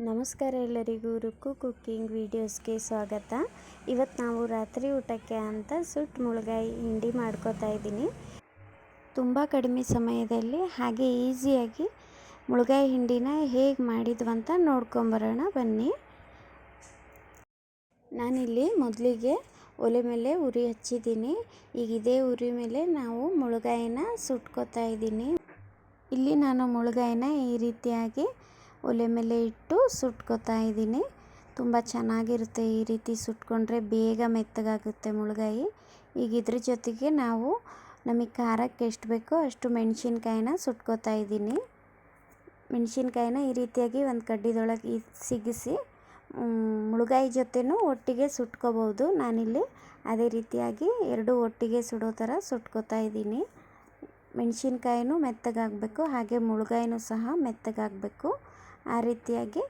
ನಮಸ್ಕಾರ ಎಲ್ಲರಿಗೂ ರುಕ್ಕು ಕುಕ್ಕಿಂಗ್ ವೀಡಿಯೋಸ್ಗೆ ಸ್ವಾಗತ. ಇವತ್ತು ನಾವು ರಾತ್ರಿ ಊಟಕ್ಕೆ ಅಂತ ಸುಟ್ಟು ಮುಳುಗಾಯಿ ಹಿಂಡಿ ಮಾಡ್ಕೋತಾ ಇದ್ದೀನಿ. ತುಂಬ ಕಡಿಮೆ ಸಮಯದಲ್ಲಿ ಹಾಗೆ ಈಸಿಯಾಗಿ ಮುಳುಗಾಯಿ ಹಿಂಡಿನ ಹೇಗೆ ಮಾಡಿದ್ವು ಅಂತ ನೋಡ್ಕೊಂಬರೋಣ ಬನ್ನಿ. ನಾನಿಲ್ಲಿ ಮೊದಲಿಗೆ ಒಲೆ ಮೇಲೆ ಉರಿ ಹಚ್ಚಿದ್ದೀನಿ. ಈಗ ಇದೇ ಉರಿ ಮೇಲೆ ನಾವು ಮುಳುಗಾಯಿನ ಸುಟ್ಕೋತಾ ಇದ್ದೀನಿ. ಇಲ್ಲಿ ನಾನು ಮುಳುಗಾಯಿನ ಈ ರೀತಿಯಾಗಿ ಒಲೆ ಮೇಲೆ ಇಟ್ಟು ಸುಟ್ಕೋತಾ ಇದ್ದೀನಿ. ತುಂಬ ಚೆನ್ನಾಗಿರುತ್ತೆ ಈ ರೀತಿ ಸುಟ್ಕೊಂಡ್ರೆ, ಬೇಗ ಮೆತ್ತಗಾಗುತ್ತೆ ಮುಳುಗಾಯಿ. ಈಗ ಇದ್ರ ಜೊತೆಗೆ ನಾವು ನಮಗೆ ಖಾರಕ್ಕೆ ಎಷ್ಟು ಬೇಕೋ ಅಷ್ಟು ಮೆಣಸಿನ್ಕಾಯಿನ ಸುಟ್ಕೋತಾ ಇದ್ದೀನಿ. ಮೆಣಸಿನ್ಕಾಯಿನ ಈ ರೀತಿಯಾಗಿ ಒಂದು ಕಡ್ಡಿದೊಳಗೆ ಸಿಗಿಸಿ ಮುಳುಗಾಯಿ ಜೊತೆನೂ ಒಟ್ಟಿಗೆ ಸುಟ್ಕೋಬೋದು. ನಾನಿಲ್ಲಿ ಅದೇ ರೀತಿಯಾಗಿ ಎರಡು ಒಟ್ಟಿಗೆ ಸುಡೋ ಥರ ಸುಟ್ಕೋತಾ ಇದ್ದೀನಿ. ಮೆಣಸಿನ್ಕಾಯಿನೂ ಮೆತ್ತಗಾಗಬೇಕು, ಹಾಗೆ ಮುಳುಗಾಯಿನೂ ಸಹ ಮೆತ್ತಗಾಗಬೇಕು. ಆ ರೀತಿಯಾಗಿ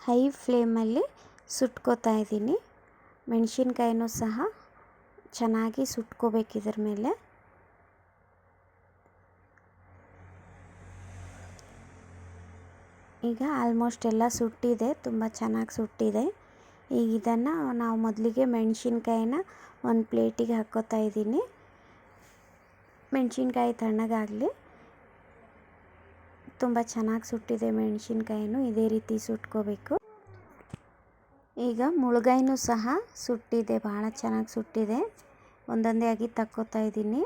ಹೈ ಫ್ಲೇಮಲ್ಲಿ ಸುಟ್ಕೋತಾ ಇದ್ದೀನಿ. ಮೆಣಸಿನ್ಕಾಯಿನೂ ಸಹ ಚೆನ್ನಾಗಿ ಸುಟ್ಕೋಬೇಕು ಇದ್ರ ಮೇಲೆ. ಈಗ ಆಲ್ಮೋಸ್ಟ್ ಎಲ್ಲ ಸುಟ್ಟಿದೆ, ತುಂಬ ಚೆನ್ನಾಗಿ ಸುಟ್ಟಿದೆ. ಈಗ ಇದನ್ನು ನಾವು ಮೊದಲಿಗೆ ಮೆಣಸಿನ್ಕಾಯಿನ ಒಂದು ಪ್ಲೇಟಿಗೆ ಹಾಕ್ಕೋತಾ ಇದ್ದೀನಿ. ಮೆಣಸಿನ್ಕಾಯಿ ತಣ್ಣಗಾಗಲಿ. ತುಂಬ ಚೆನ್ನಾಗಿ ಸುಟ್ಟಿದೆ ಮೆಣಸಿನ್ಕಾಯಿನೂ, ಇದೇ ರೀತಿ ಸುಟ್ಕೋಬೇಕು. ಈಗ ಮುಳುಗಾಯಿನೂ ಸಹ ಸುಟ್ಟಿದೆ, ಭಾಳ ಚೆನ್ನಾಗಿ ಸುಟ್ಟಿದೆ. ಒಂದೊಂದೇ ಆಗಿ ತಕ್ಕೋತಾ ಇದ್ದೀನಿ.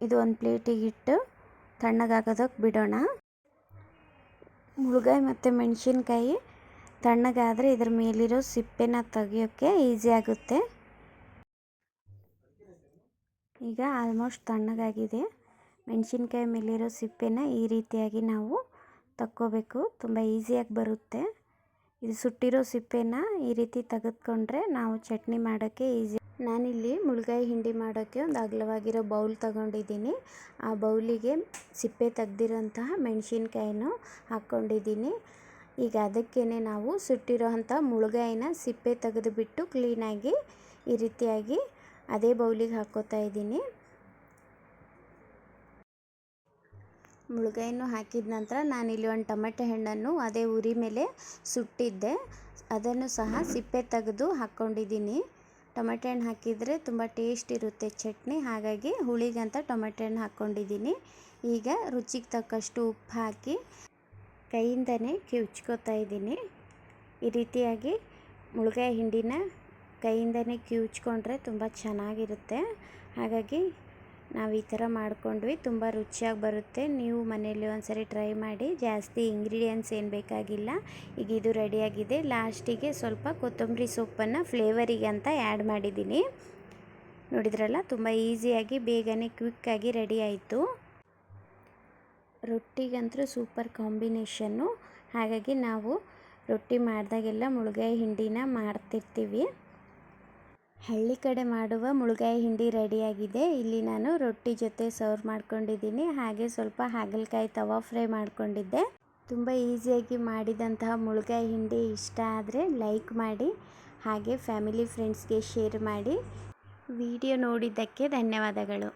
ಇದು ಒಂದು ಪ್ಲೇಟಿಗೆ ಇಟ್ಟು ತಣ್ಣಗಾಗೋದಕ್ಕೆ ಬಿಡೋಣ. ಮುಳುಗಾಯಿ ಮತ್ತು ಮೆಣಸಿನ್ಕಾಯಿ ತಣ್ಣಗಾದರೆ ಇದ್ರ ಮೇಲಿರೋ ಸಿಪ್ಪೆನ ತೆಗಿಯೋಕ್ಕೆ ಈಸಿ ಆಗುತ್ತೆ. ಈಗ ಆಲ್ಮೋಸ್ಟ್ ತಣ್ಣಗಾಗಿದೆ. ಮೆಣಸಿನ್ಕಾಯಿ ಮೇಲಿರೋ ಸಿಪ್ಪೆನ ಈ ರೀತಿಯಾಗಿ ನಾವು ತಕ್ಕೋಬೇಕು, ತುಂಬ ಈಸಿಯಾಗಿ ಬರುತ್ತೆ. ಇದು ಸುಟ್ಟಿರೋ ಸಿಪ್ಪೆನ ಈ ರೀತಿ ತೆಗೆದುಕೊಂಡ್ರೆ ನಾವು ಚಟ್ನಿ ಮಾಡೋಕ್ಕೆ ಈಸಿ. ನಾನಿಲ್ಲಿ ಮುಳುಗಾಯಿ ಹಿಂಡಿ ಮಾಡೋಕ್ಕೆ ಒಂದು ಅಗಲವಾಗಿರೋ ಬೌಲ್ ತಗೊಂಡಿದ್ದೀನಿ. ಆ ಬೌಲಿಗೆ ಸಿಪ್ಪೆ ತೆಗ್ದಿರೋಂತಹ ಮೆಣಸಿನ್ಕಾಯಿನೂ ಹಾಕ್ಕೊಂಡಿದ್ದೀನಿ. ಈಗ ಅದಕ್ಕೇ ನಾವು ಸುಟ್ಟಿರೋ ಅಂಥ ಮುಳುಗಾಯಿನ ಸಿಪ್ಪೆ ತೆಗೆದುಬಿಟ್ಟು ಕ್ಲೀನಾಗಿ ಈ ರೀತಿಯಾಗಿ ಅದೇ ಬೌಲಿಗೆ ಹಾಕ್ಕೋತಾ ಇದ್ದೀನಿ. ಮುಳುಗಾಯಿನೂ ಹಾಕಿದ ನಂತರ ನಾನಿಲ್ಲಿ ಒಂದು ಟೊಮೆಟೊ ಹಣ್ಣನ್ನು ಅದೇ ಉರಿ ಮೇಲೆ ಸುಟ್ಟಿದ್ದೆ, ಅದನ್ನು ಸಹ ಸಿಪ್ಪೆ ತೆಗೆದು ಹಾಕ್ಕೊಂಡಿದ್ದೀನಿ. ಟೊಮೆಟೊ ಹಣ್ಣು ಹಾಕಿದರೆ ತುಂಬ ಟೇಸ್ಟ್ ಇರುತ್ತೆ ಚಟ್ನಿ, ಹಾಗಾಗಿ ಹುಳಿಗಂತ ಟೊಮೆಟೊ ಹಣ್ಣು ಹಾಕ್ಕೊಂಡಿದ್ದೀನಿ. ಈಗ ರುಚಿಗೆ ತಕ್ಕಷ್ಟು ಉಪ್ಪು ಹಾಕಿ ಕೈಯಿಂದನೇ ಕಿವುಚ್ಕೋತಾ ಇದ್ದೀನಿ. ಈ ರೀತಿಯಾಗಿ ಮುಳುಗಾಯಿ ಹಿಂಡಿನ ಕೈಯಿಂದನೇ ಕಿವುಚ್ಕೊಂಡ್ರೆ ತುಂಬ ಚೆನ್ನಾಗಿರುತ್ತೆ. ಹಾಗಾಗಿ ನಾವು ಈ ಥರ ಮಾಡ್ಕೊಂಡ್ವಿ, ತುಂಬ ರುಚಿಯಾಗಿ ಬರುತ್ತೆ. ನೀವು ಮನೆಯಲ್ಲಿ ಒಂದ್ಸರಿ ಟ್ರೈ ಮಾಡಿ. ಜಾಸ್ತಿ ಇಂಗ್ರೀಡಿಯೆಂಟ್ಸ್ ಏನು ಬೇಕಾಗಿಲ್ಲ. ಈಗ ಇದು ರೆಡಿಯಾಗಿದೆ. ಲಾಸ್ಟಿಗೆ ಸ್ವಲ್ಪ ಕೊತ್ತಂಬರಿ ಸೊಪ್ಪನ್ನು ಫ್ಲೇವರಿಗೆ ಅಂತ ಆ್ಯಡ್ ಮಾಡಿದ್ದೀನಿ. ನೋಡಿದ್ರಲ್ಲ, ತುಂಬ ಈಸಿಯಾಗಿ ಬೇಗನೆ ಕ್ವಿಕ್ಕಾಗಿ ರೆಡಿ ಆಯಿತು. ರೊಟ್ಟಿಗಂತೂ ಸೂಪರ್ ಕಾಂಬಿನೇಷನ್ನು. ಹಾಗಾಗಿ ನಾವು ರೊಟ್ಟಿ ಮಾಡಿದಾಗೆಲ್ಲ ಮುಳುಗಾಯಿ ಹಿಂಡಿನ ಮಾಡ್ತಿರ್ತೀವಿ. ಹಳ್ಳಿ ಕಡೆ ಮಾಡುವ ಮುಳುಗಾಯಿ ಹಿಂಡಿ ರೆಡಿಯಾಗಿದೆ. ಇಲ್ಲಿ ನಾನು ರೊಟ್ಟಿ ಜೊತೆ ಸರ್ವ್ ಮಾಡ್ಕೊಂಡಿದ್ದೀನಿ. ಹಾಗೆ ಸ್ವಲ್ಪ ಹಾಗಲಕಾಯಿ ತವಾ ಫ್ರೈ ಮಾಡ್ಕೊಂಡಿದ್ದೆ. ತುಂಬ ಈಸಿಯಾಗಿ ಮಾಡಿದಂತಹ ಮುಳುಗಾಯಿ ಹಿಂಡಿ ಇಷ್ಟ ಆದರೆ ಲೈಕ್ ಮಾಡಿ, ಹಾಗೆ ಫ್ಯಾಮಿಲಿ ಫ್ರೆಂಡ್ಸ್ಗೆ ಶೇರ್ ಮಾಡಿ. ವಿಡಿಯೋ ನೋಡಿದ್ದಕ್ಕೆ ಧನ್ಯವಾದಗಳು.